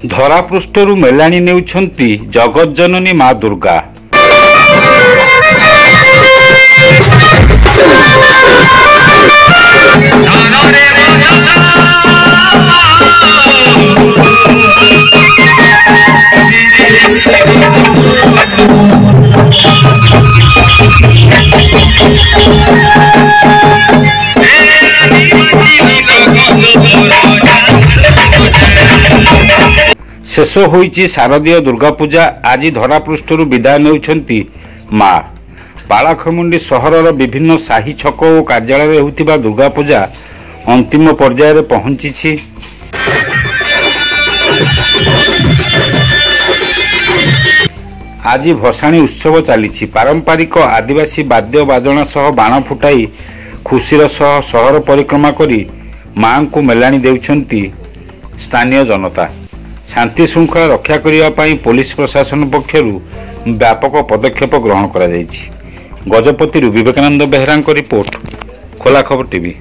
ଧରାପୃଷ୍ଠରୁ ମେଲାଣି ନେଉଛନ୍ତି ଜଗତଜନନୀ ମା ଦୁର୍ଗା। शेष होईची शारदीय दुर्गा पूजा। आज धरापृष्ठरू विदाय नेउछंती मा। बालाखमुंडी सहरर विभिन्न साही छक और कार्यालय होतिबा दुर्गा पूजा अंतिम पर्यायर पहुंची। आज भसाणी उत्सव चली। पारंपरिक आदिवासी वाद्य बाजना सह बाण फुटाई खुशीर सह सहर परिक्रमा करी मां को मेलाणी देउछंती स्थानीय जनता। शांति श्रृंखला रक्षा करने पुलिस प्रशासन पक्षरु व्यापक पदक्षेप ग्रहण करा जायछि। गजपति विवेकानंद बेहरा रिपोर्ट, खोला खबर टीवी।